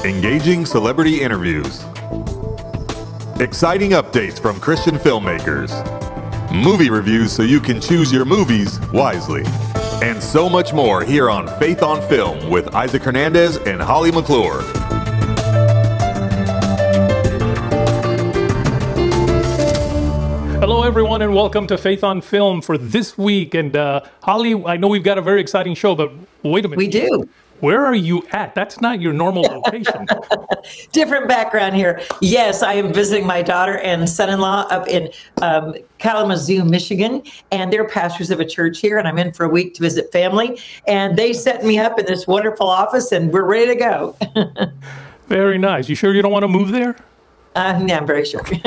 engaging celebrity interviews, exciting updates from Christian filmmakers, movie reviews so you can choose your movies wisely, and so much more here on Faith on Film with Isaac Hernandez and Holly McClure. Hello, everyone, and welcome to Faith on Film for this week. And Holly, I know we've got a very exciting show, but wait a minute. We do. Where are you at? That's not your normal location. Different background here. Yes, I am visiting my daughter and son-in-law up in Kalamazoo, Michigan, and they're pastors of a church here, and I'm in for a week to visit family. And they set me up in this wonderful office, and we're ready to go. Very nice. You sure you don't want to move there? Yeah, I'm very sure. Because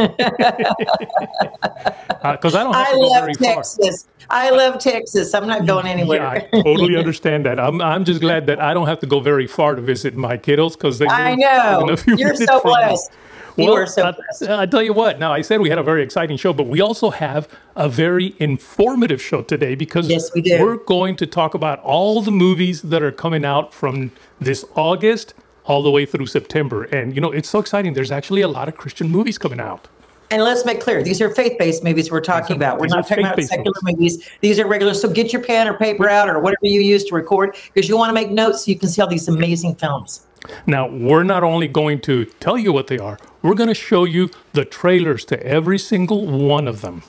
I don't have to go very Texas. Far. I love Texas. I'm not going anywhere. Yeah, I totally understand that. I'm just glad that I don't have to go very far to visit my kiddos because I know. You're so blessed. You are so blessed. I tell you what, now I said we had a very exciting show, but we also have a very informative show today because yes, we do. We're going to talk about all the movies that are coming out from this August all the way through September. And, you know, it's so exciting. There's actually a lot of Christian movies coming out. And let's make clear, these are faith-based movies we're talking about. We're not talking about secular movies. These are regular. So get your pen or paper out or whatever you use to record because you want to make notes so you can see all these amazing films. Now, we're not only going to tell you what they are, we're going to show you the trailers to every single one of them.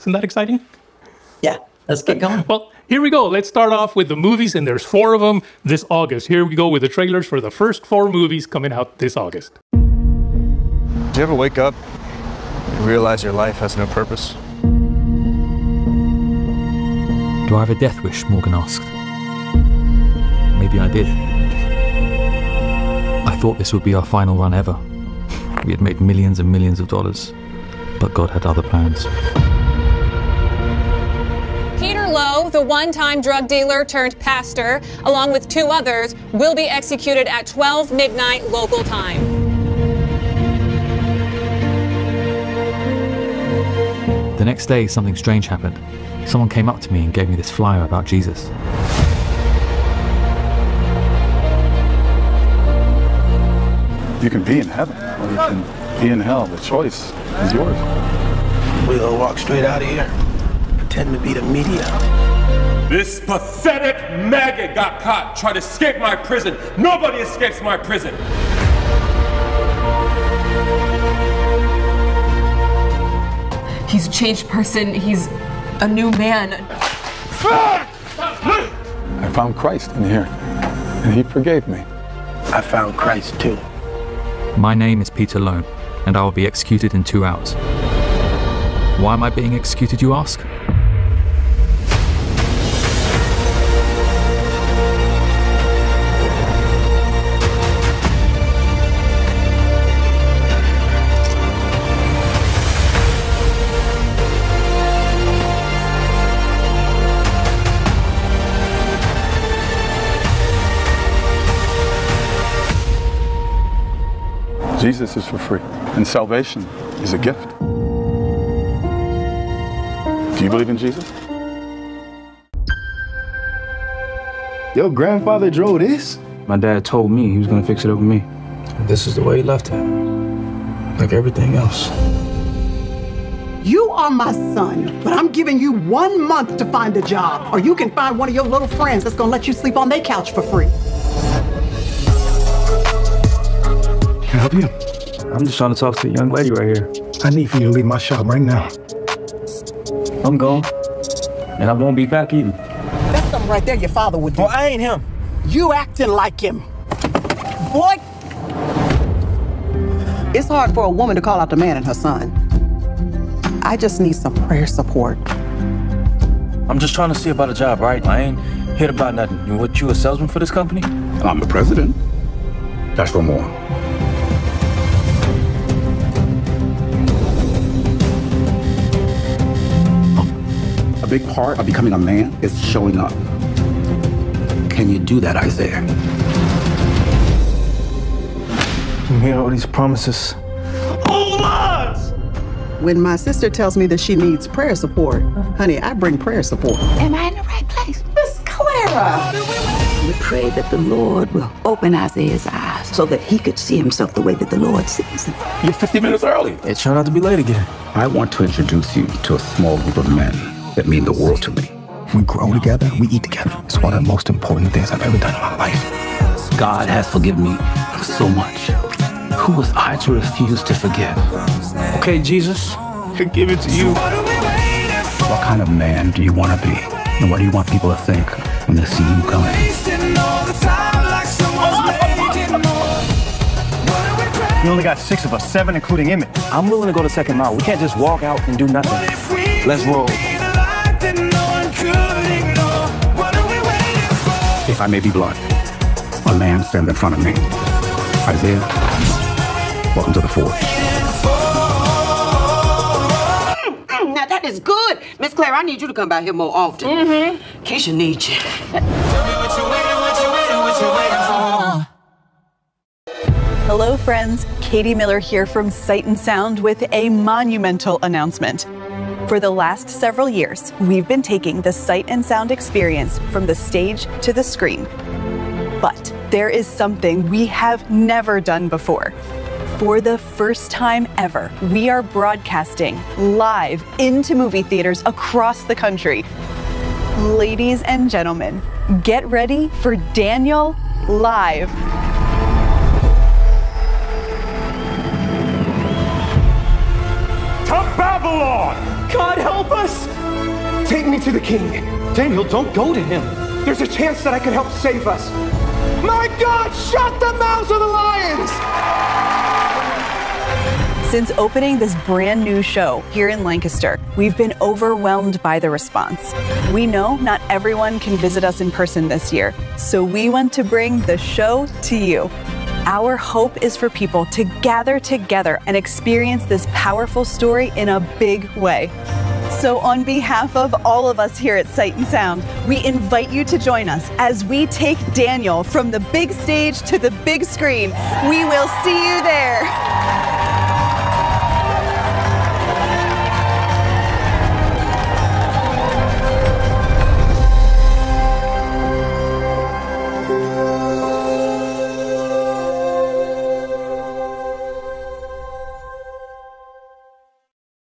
Isn't that exciting? Yeah, let's get going. Well, here we go. Let's start off with the movies, and there's 4 of them this August. Here we go with the trailers for the first 4 movies coming out this August. Do you ever wake up and realize your life has no purpose? Do I have a death wish? Morgan asked. Maybe I did. I thought this would be our final run ever. We had made millions and millions of dollars, but God had other plans. Peter Lowe, the one-time drug dealer turned pastor, along with 2 others, will be executed at 12 midnight local time. The next day, something strange happened. Someone came up to me and gave me this flyer about Jesus. You can be in heaven, or you can be in hell. The choice is yours. We'll walk straight out of here. Pretend to be the media. This pathetic maggot got caught trying to escape my prison. Nobody escapes my prison. He's a changed person. He's a new man. I found Christ in here, and he forgave me. I found Christ too. My name is Peter Lowe, and I will be executed in 2 hours. Why am I being executed, you ask? Jesus is for free, and salvation is a gift. Do you believe in Jesus? Your grandfather drove this? My dad told me he was gonna fix it up with me. This is the way he left it. Like everything else. You are my son, but I'm giving you 1 month to find a job, or you can find one of your little friends that's gonna let you sleep on their couch for free. Can I help you? I'm just trying to talk to a young lady right here. I need for you to leave my shop right now. I'm gone. And I won't be back either. That's something right there your father would do. Well, I ain't him. You acting like him. Boy! It's hard for a woman to call out the man and her son. I just need some prayer support. I'm just trying to see about a job, right? I ain't here about nothing. What, you a salesman for this company? And I'm the president. That's for more. A big part of becoming a man is showing up. Can you do that, Isaiah? You hear all these promises. Hold on! When my sister tells me that she needs prayer support, honey, I bring prayer support. Am I in the right place? Miss Clara! we pray that the Lord will open Isaiah's eyes so that he could see himself the way that the Lord sees him. You're 50 minutes early. Hey, try not to be late again. I want to introduce you to a small group of men that mean the world to me. We grow together, we eat together. It's one of the most important things I've ever done in my life. God has forgiven me so much. Who was I to refuse to forgive? Okay, Jesus, I give it to you. What kind of man do you want to be? And what do you want people to think when they see you coming? You only got 6 of us, 7 including Emmett. I'm willing to go the second mile. We can't just walk out and do nothing. Let's roll. If I may be blunt, a man stands in front of me. Isaiah, welcome to the forge. Now that is good. Miss Claire, I need you to come by here more often. Keisha needs you. Hello, friends. Katie Miller here from Sight and Sound with a monumental announcement. For the last several years, we've been taking the Sight and Sound experience from the stage to the screen. But there is something we have never done before. For the first time ever, we are broadcasting live into movie theaters across the country. Ladies and gentlemen, get ready for Daniel Live. To Babylon! God help us! Take me to the king. Daniel, don't go to him. There's a chance that I could help save us. My God, shut the mouths of the lions! Since opening this brand new show here in Lancaster, we've been overwhelmed by the response. We know not everyone can visit us in person this year, so we want to bring the show to you. Our hope is for people to gather together and experience this powerful story in a big way. So on behalf of all of us here at Sight and Sound, we invite you to join us as we take Daniel from the big stage to the big screen. We will see you there.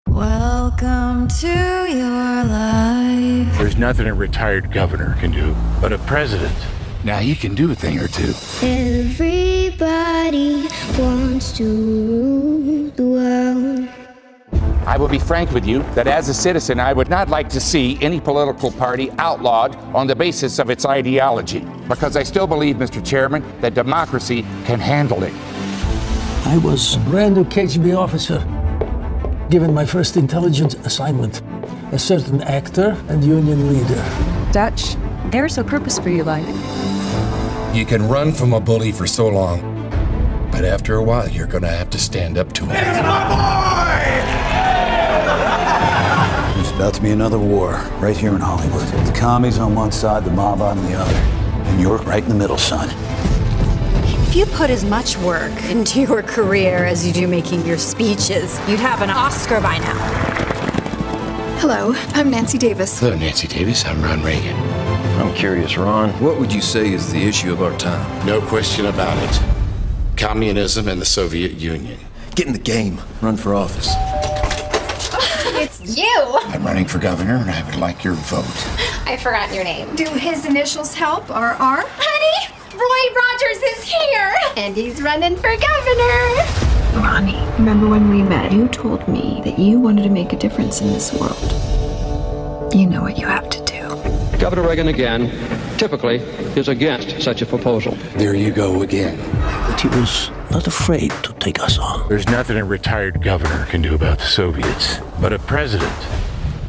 Welcome to your life. There's nothing a retired governor can do, but a president. Now he can do a thing or two. Everybody wants to rule the world. I will be frank with you that as a citizen, I would not like to see any political party outlawed on the basis of its ideology, because I still believe, Mr. Chairman, that democracy can handle it. I was a brand new KGB officer, given my first intelligence assignment, a certain actor and union leader. Dutch, there's a purpose for your life. You can run from a bully for so long, but after a while, you're gonna have to stand up to him. It's my boy! There's about to be another war right here in Hollywood. The commies on one side, the mob on the other. And you're right in the middle, son. If you put as much work into your career as you do making your speeches, you'd have an Oscar by now. Hello, I'm Nancy Davis. Hello, Nancy Davis. I'm Ron Reagan. I'm curious, Ron. What would you say is the issue of our time? No question about it. Communism and the Soviet Union. Get in the game. Run for office. It's you! I'm running for governor, and I would like your vote. I forgot your name. Do his initials help, or R? Honey, Roy Rogers is here! And he's running for governor! Ronnie, remember when we met? You told me that you wanted to make a difference in this world. You know what you have to do. Governor Reagan again, typically, is against such a proposal. There you go again. But he was not afraid to take us on. There's nothing a retired governor can do about the Soviets, but a president.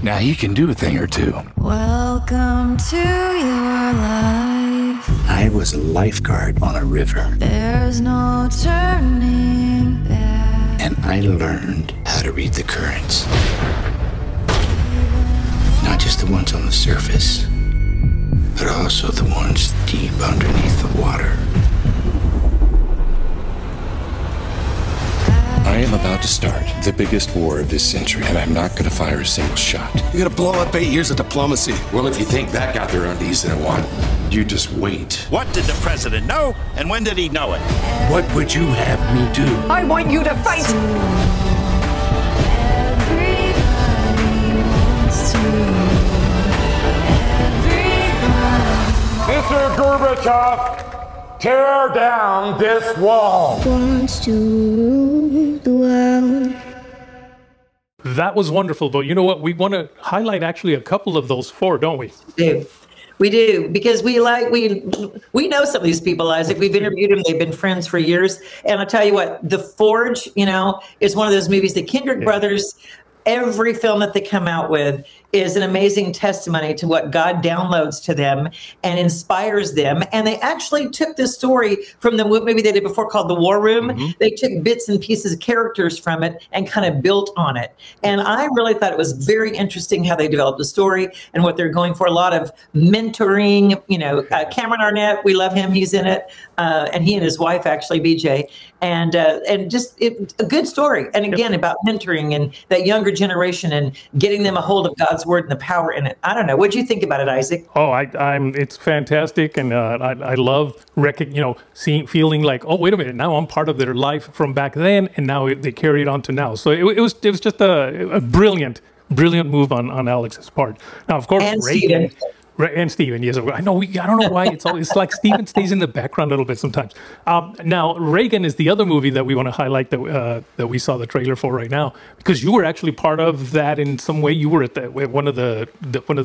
Now he can do a thing or two. Welcome to your life. I was a lifeguard on a river. There's no turning back. And I learned how to read the currents. Not just the ones on the surface, but also the ones deep underneath the water. I am about to start the biggest war of this century, and I'm not going to fire a single shot. You're going to blow up 8 years of diplomacy. Well, if you think that got their undies in a wad, you just wait? What did the president know, and when did he know it? What would you have me do? I want you to fight! Mr. Gorbachev, tear down this wall. Wants to rule the world. That was wonderful, but you know what? We want to highlight actually a couple of those four, don't we? We do, because we know some of these people, Isaac. We've interviewed them. They've been friends for years. And I'll tell you what, The Forge, is one of those movies, the Kendrick brothers, every film that they come out with is an amazing testimony to what God downloads to them and inspires them. And they actually took this story from the movie they did before called The War Room. Mm-hmm. They took bits and pieces of characters from it and kind of built on it. And I really thought it was very interesting how they developed the story and what they're going for. A lot of mentoring, Cameron Arnett, we love him. He's in it. And he and his wife, actually, BJ. And just a good story. And again, about mentoring and that younger generation and getting them a hold of God's word and the power in it. I don't know. What do you think about it, Isaac? Oh, it's fantastic, and I love feeling like, oh, wait a minute, now I'm part of their life from back then, and now they carry it on to now. So it was just a brilliant move on Alex's part. Now, of course, and Reagan. And Steven, yes. I know. I don't know why it's like Steven stays in the background a little bit sometimes. Now, Reagan is the other movie that we want to highlight that we saw the trailer for right now, because you were actually part of that in some way. You were at one of the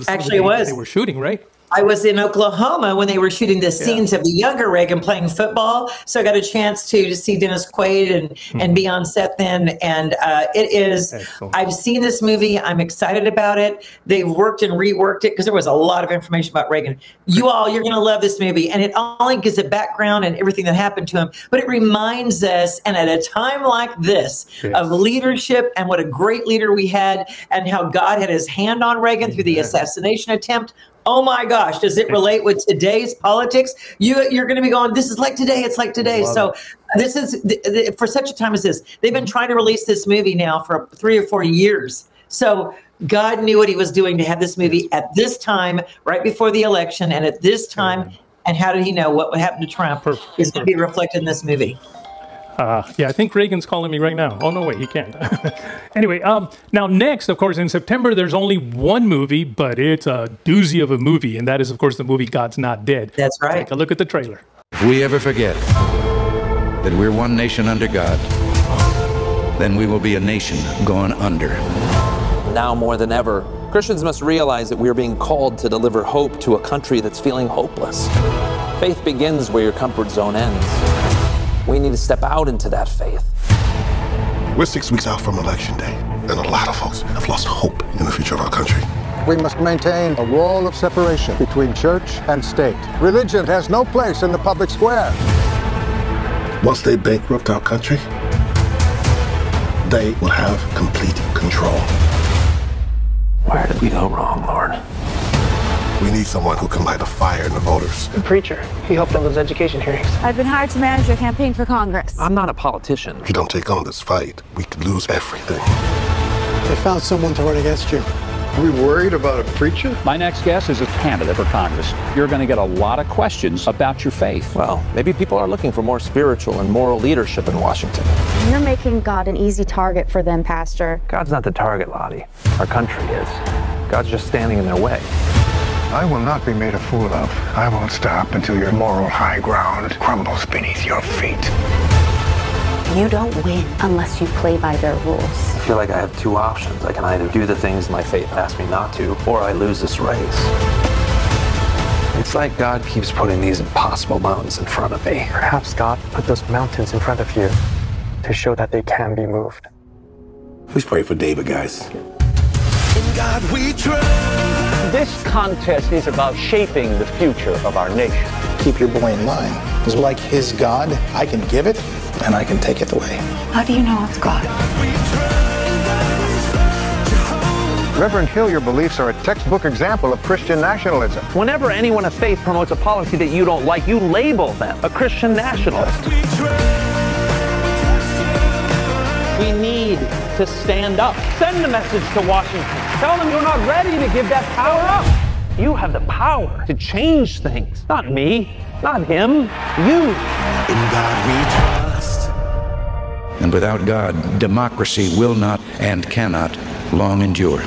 actually it was they were shooting, right? I was in Oklahoma when they were shooting the scenes of the younger Reagan playing football. So I got a chance to see Dennis Quaid and be on set then. And it is, I've seen this movie. I'm excited about it. They've worked and reworked it because there was a lot of information about Reagan. You're going to love this movie. And it only gives a background and everything that happened to him. But it reminds us, and at a time like this, of leadership and what a great leader we had and how God had his hand on Reagan through the assassination attempt. Oh my gosh, does it relate with today's politics? You're going to be going, this is like today, it's like today. So this is, for such a time as this, they've been trying to release this movie now for 3 or 4 years. So God knew what he was doing to have this movie at this time, right before the election, and at this time. And how did he know what would happen to Trump is going to be reflected in this movie? Yeah, I think Reagan's calling me right now. Oh, no, wait, he can't. Anyway, now next, of course, in September, there's only one movie, but it's a doozy of a movie, and that is, of course, the movie God's Not Dead. That's right. Take a look at the trailer. If we ever forget that we're one nation under God, then we will be a nation going under. Now more than ever, Christians must realize that we are being called to deliver hope to a country that's feeling hopeless. Faith begins where your comfort zone ends. We need to step out into that faith. We're 6 weeks out from Election Day, and a lot of folks have lost hope in the future of our country. We must maintain a wall of separation between church and state. Religion has no place in the public square. Once they bankrupt our country, they will have complete control. Where did we go wrong, Lord? We need someone who can light a fire in the voters. The preacher. He helped on those education hearings. I've been hired to manage your campaign for Congress. I'm not a politician. If you don't take on this fight, we could lose everything. They found someone to run against you. Are we worried about a preacher? My next guest is a candidate for Congress. You're going to get a lot of questions about your faith. Well, maybe people are looking for more spiritual and moral leadership in Washington. You're making God an easy target for them, Pastor. God's not the target, Lottie. Our country is. God's just standing in their way. I will not be made a fool of. I won't stop until your moral high ground crumbles beneath your feet. You don't win unless you play by their rules. I feel like I have two options. I can either do the things my faith asks me not to, or I lose this race. It's like God keeps putting these impossible mountains in front of me. Perhaps God put those mountains in front of you to show that they can be moved. Please pray for David, guys. In God we trust. This contest is about shaping the future of our nation. Keep your boy in line. Because like his God, I can give it and I can take it away. How do you know it's God? Reverend Hill, your beliefs are a textbook example of Christian nationalism. Whenever anyone of faith promotes a policy that you don't like, you label them a Christian nationalist. We need to stand up. Send the message to Washington. Tell them you're not ready to give that power up. You have the power to change things. Not me, not him, you. In God we trust. And without God, democracy will not and cannot long endure.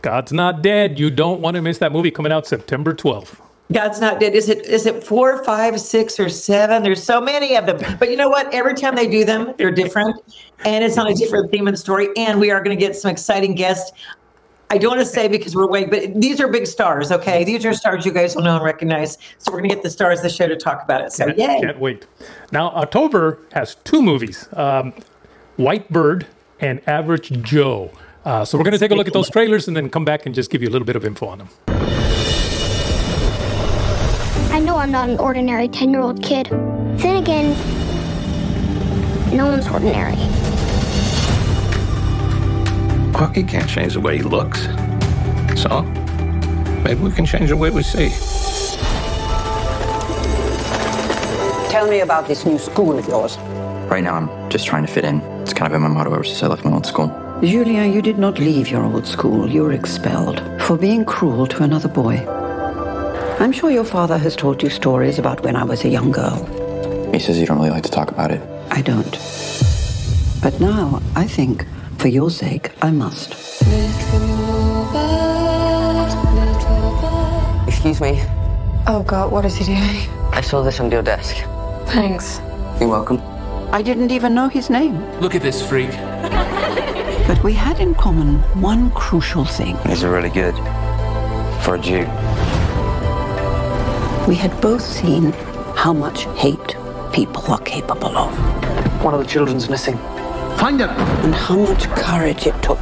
God's Not Dead. You don't want to miss that movie, coming out September 12th. God's Not Dead. Is it 4, 5, 6, or 7? There's so many of them. But you know what? Every time they do them, they're different. And it's on a different theme and story. And we are going to get some exciting guests. I don't want to say because we're waiting, but these are big stars, okay? These are stars you guys will know and recognize. So we're going to get the stars of the show to talk about it. So yay. Can't wait. Now, October has 2 movies, White Bird and Average Joe. So we're going to take a look at those trailers and then come back and just give you a little bit of info on them. I know I'm not an ordinary 10-year-old kid. Then again, no one's ordinary. Well, he can't change the way he looks. So, maybe we can change the way we see. Tell me about this new school of yours. Right now, I'm just trying to fit in. It's kind of been my motto ever since I left my old school. Julien, you did not leave your old school. You were expelled for being cruel to another boy. I'm sure your father has told you stories about when I was a young girl. He says you don't really like to talk about it. I don't. But now, I think, for your sake, I must. Excuse me. Oh God, what is he doing? I saw this on your desk. Thanks. You're welcome. I didn't even know his name. Look at this freak. But we had in common one crucial thing. These are really good. For a Jew. We had both seen how much hate people are capable of. One of the children's missing. Find them! And how much courage it took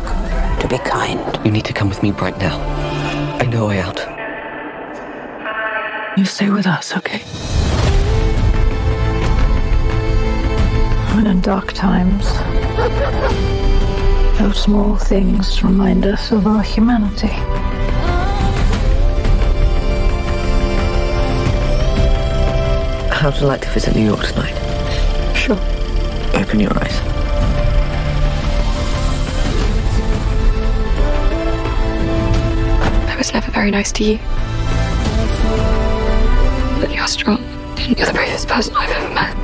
to be kind. You need to come with me right now. I know a way out. You stay with us, okay? When in dark times, those small things remind us of our humanity. How would you like to visit New York tonight? Sure. Open your eyes. I was never very nice to you. But you're strong. You're the bravest person I've ever met.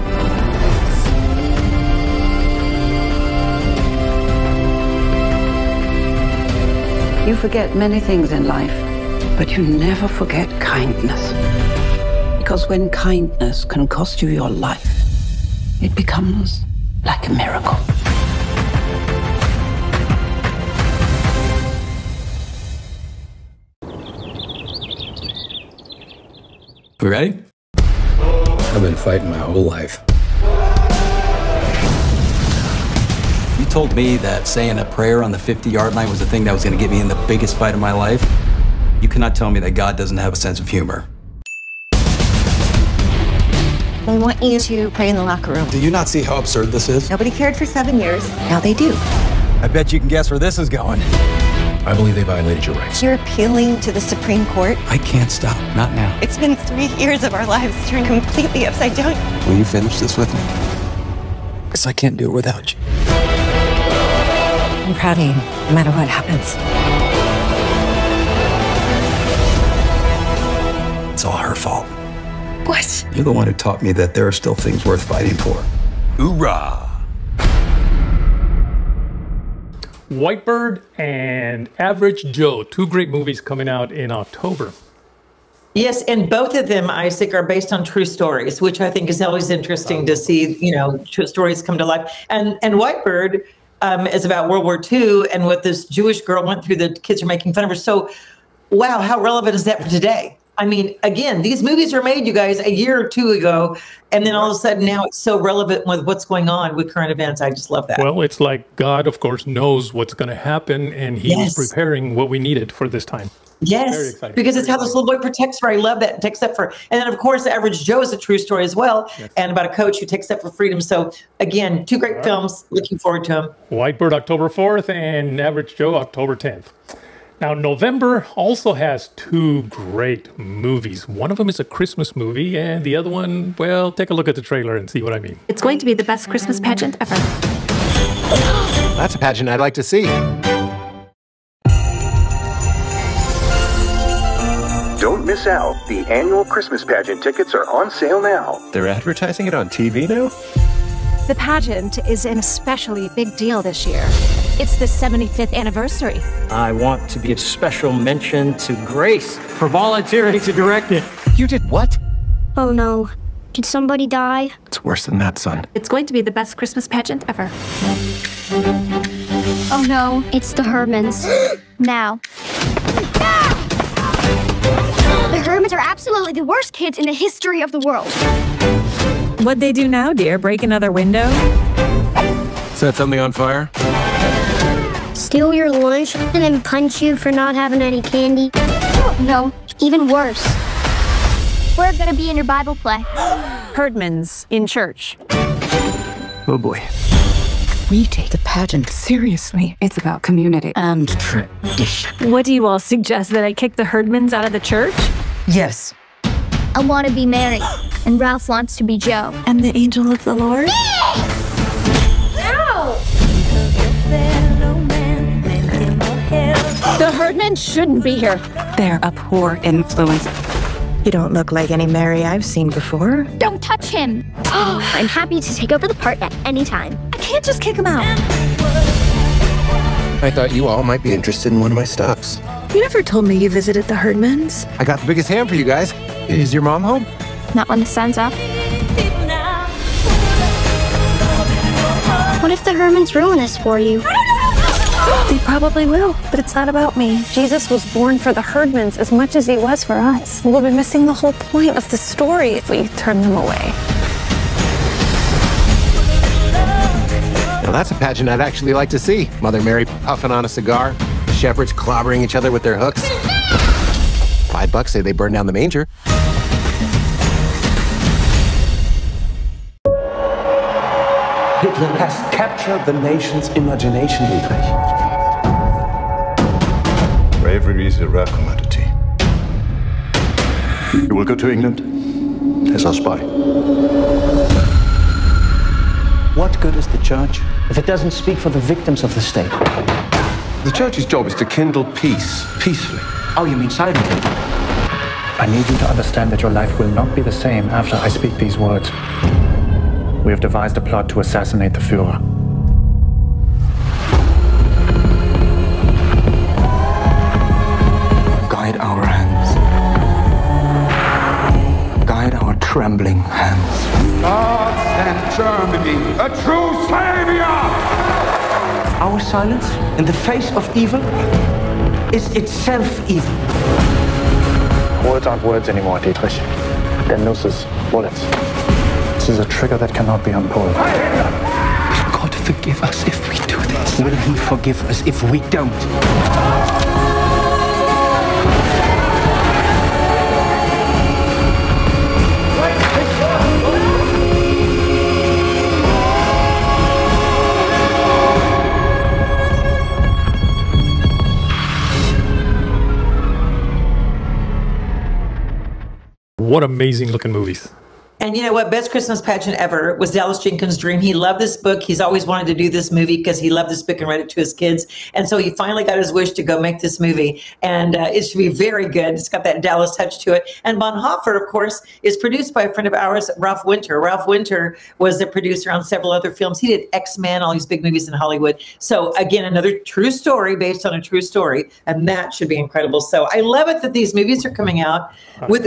You forget many things in life, but you never forget kindness. Because when kindness can cost you your life, it becomes like a miracle. We ready? I've been fighting my whole life. You told me that saying a prayer on the 50-yard line was the thing that was going to get me in the biggest fight of my life. You cannot tell me that God doesn't have a sense of humor. They want you to pray in the locker room. Do you not see how absurd this is? Nobody cared for 7 years. Now they do. I bet you can guess where this is going. I believe they violated your rights. You're appealing to the Supreme Court. I can't stop. Not now. It's been 3 years of our lives turned completely upside down. Will you finish this with me? Because I can't do it without you. I'm proud of you, no matter what happens. It's all her fault. What? You're the one who taught me that there are still things worth fighting for. Hoorah! White Bird and Average Joe, 2 great movies coming out in October. Yes, and both of them, Isaac, are based on true stories, which I think is always interesting to see, true stories come to life. And White Bird is about World War II and what this Jewish girl went through. The kids are making fun of her. So, wow, how relevant is that for today? I mean, again, these movies were made, you guys, a year or 2 ago, and then all of a sudden now it's so relevant with what's going on with current events. I just love that. Well, it's like God, of course, knows what's going to happen, and He was preparing what we needed for this time. Yes, because it's how this little boy protects her. I love that. Takes up for, and then of course, Average Joe is a true story as well, and about a coach who takes up for freedom. So again, 2 great films. Looking forward to them. White Bird, October 4th, and Average Joe, October 10th. Now, November also has 2 great movies. One of them is a Christmas movie, and the other one, well, take a look at the trailer and see what I mean. It's going to be the best Christmas pageant ever. That's a pageant I'd like to see. sell. The annual Christmas pageant tickets are on sale now. They're advertising it on TV now? The pageant is an especially big deal this year. It's the 75th anniversary. I want to give special mention to Grace for volunteering to direct it. You did what? Oh no. Did somebody die? It's worse than that, son. It's going to be the best Christmas pageant ever. Oh no. It's the Herdmans. Now. The Herdmans are absolutely the worst kids in the history of the world. What'd they do now, dear? Break another window? Set something on fire? Steal your lunch and then punch you for not having any candy? No, even worse. We're gonna be in your Bible play. Herdmans in church. Oh boy. We take the pageant seriously. It's about community and tradition. What do you all suggest, that I kick the Herdmans out of the church? Yes. I want to be Mary, and Ralph wants to be Joe. And the angel of the Lord? Ow! The Herdmans shouldn't be here. They're a poor influence. You don't look like any Mary I've seen before. Don't touch him! I'm happy to take over the part at any time. I can't just kick him out. I thought you all might be interested in one of my stuffs. You never told me you visited the Herdmans. I got the biggest ham for you guys. Is your mom home? Not when the sun's up. What if the Herdmans ruin this for you? They probably will, but it's not about me. Jesus was born for the Herdmans as much as he was for us. We'll be missing the whole point of the story if we turn them away. Now that's a pageant I'd actually like to see. Mother Mary puffing on a cigar, shepherds clobbering each other with their hooks. $5 say they burn down the manger. Hitler has captured the nation's imagination, Dietrich. Bravery is a rare commodity. You will go to England as our spy. What good is the church if it doesn't speak for the victims of the state? The church's job is to kindle peace, peacefully. Oh, you mean silently? I need you to understand that your life will not be the same after I speak these words. We have devised a plot to assassinate the Führer. Guide our hands. Guide our trembling hands. God sent Germany a true savior! Our silence in the face of evil is itself evil. Words aren't words anymore, Dietrich. They're nooses, bullets. This is a trigger that cannot be unpulled. Will God forgive us if we do this? Will He forgive us if we don't? What amazing looking movies. And you know what? Best Christmas pageant ever was Dallas Jenkins' dream. He loved this book. He's always wanted to do this movie because he loved this book and read it to his kids. And so he finally got his wish to go make this movie. And it should be very good. It's got that Dallas touch to it. And Bonhoeffer, of course, is produced by a friend of ours, Ralph Winter. Ralph Winter was the producer on several other films. He did X-Men, all these big movies in Hollywood. So again, another true story based on a true story. And that should be incredible. So I love it that these movies are coming out with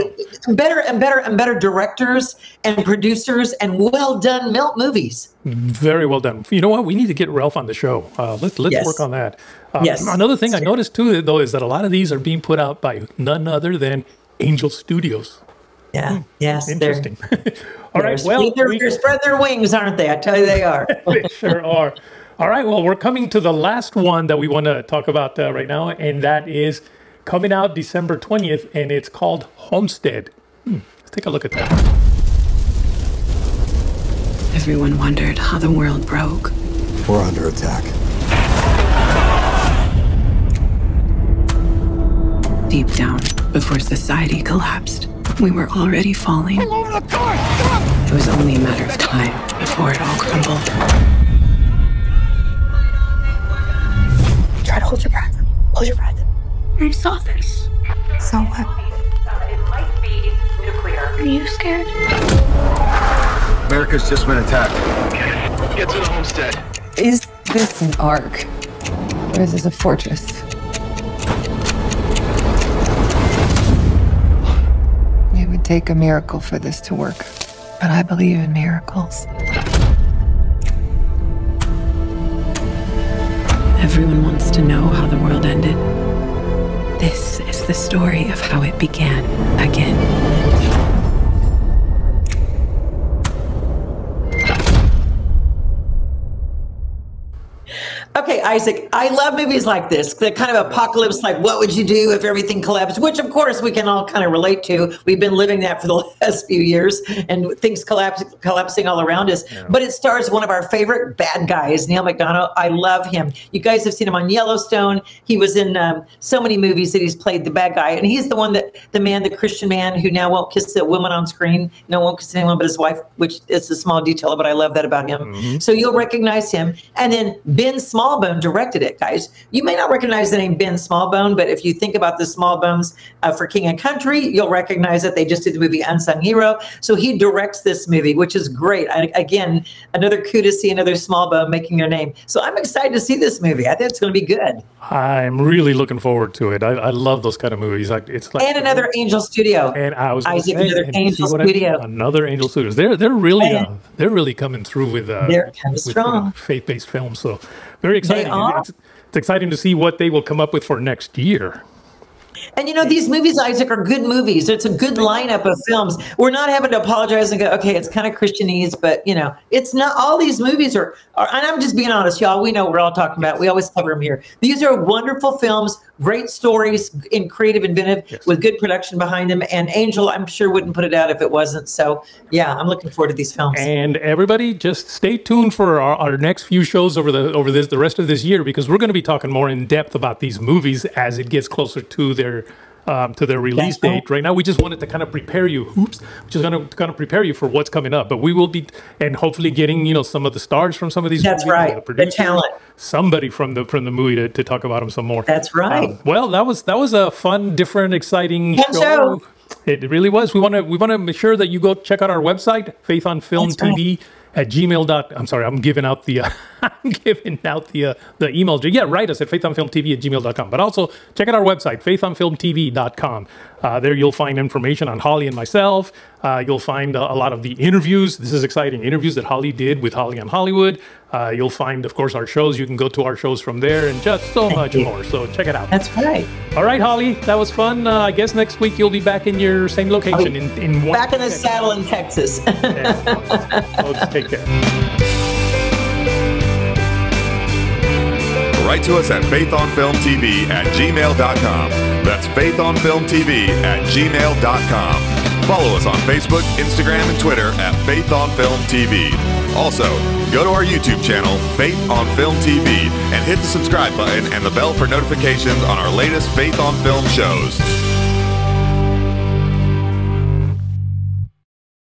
better and better and better directors and producers and well done movies. Very well done. You know what? We need to get Ralph on the show. Let's Yes. work on that. Yes. Another thing I noticed too, though, is that a lot of these are being put out by none other than Angel Studios. Yeah. Yes. Interesting. All right. Well, they're spread their wings, aren't they? I tell you, they are. They sure are. All right. Well, we're coming to the last one that we want to talk about right now, and that is coming out December 20th, and it's called Homestead. Let's take a look at that. Everyone wondered how the world broke. We're under attack. Deep down, before society collapsed, we were already falling. It was only a matter of time before it all crumbled. Try to hold your breath. Hold your breath. I saw this. So what? you scared? America's just been attacked. Get to the homestead. Is this an ark? Or is this a fortress? It would take a miracle for this to work. But I believe in miracles. Everyone wants to know how the world ended. This is the story of how it began again. Okay, Isaac, I love movies like this, the kind of apocalypse, like what would you do if everything collapsed, which of course we can all kind of relate to. We've been living that for the last few years and things collapsing all around us. Yeah. But it stars one of our favorite bad guys, Neil McDonough. I love him. You guys have seen him on Yellowstone. He was in so many movies that he's played the bad guy. And he's the one that, the Christian man who now won't kiss a woman on screen. No, won't kiss anyone but his wife, which is a small detail, but I love that about him. Mm-hmm. So you'll recognize him. And then Ben Smallbone directed it, guys. You may not recognize the name Ben Smallbone, but if you think about the Smallbones for King and Country, you'll recognize that they just did the movie Unsung Hero. So he directs this movie, which is great. Again, another coup to see another Smallbone making their name. So I'm excited to see this movie. I think it's going to be good. I'm really looking forward to it. I love those kind of movies. It's like, and another Angel Studio. And I was Isaac, another Angel Studio. Another Angel Studios. They're really coming through with they're kind of strong faith-based films. So very exciting. It's exciting to see what they will come up with for next year. And you know, these movies, Isaac, are good movies. It's a good lineup of films. We're not having to apologize and go, okay, it's kind of Christianese, but you know, it's not. All these movies are and I'm just being honest, y'all. We know what we're all talking about. We always cover them here. These are wonderful films, great stories, in creative, inventive, with good production behind them. And Angel, I'm sure, wouldn't put it out if it wasn't. So yeah, I'm looking forward to these films. And everybody, just stay tuned for our next few shows over the rest of this year, because we're going to be talking more in depth about these movies as it gets closer to their release date. Right now, we just wanted to kind of prepare you. Just going to kind of prepare you for what's coming up. But we will be, and hopefully getting some of the stars from some of these. That's movies, right. The talent. Somebody from the movie to talk about them some more. That's right. Well, that was a fun, different, exciting show. It really was. We want to make sure that you go check out our website, Faith on Film TV. At gmail.com. I'm sorry, I'm giving out the email. Yeah, write us at faithonfilmtv@gmail.com. But also check out our website, faithonfilmtv.com. There you'll find information on Holly and myself. You'll find a lot of the interviews. This is exciting. Interviews that Holly did with Holly on Hollywood. You'll find, of course, our shows. You can go to our shows from there and just so much more. So check it out. That's right. All right, Holly, that was fun. I guess next week you'll be back in your same location in one. Back in the saddle in Texas. Folks, take care. Write to us at faithonfilmtv@gmail.com. That's faithonfilmtv@gmail.com. Follow us on Facebook, Instagram, and Twitter at Faith on Film TV. Also, go to our YouTube channel, Faith on Film TV, and hit the subscribe button and the bell for notifications on our latest Faith on Film shows.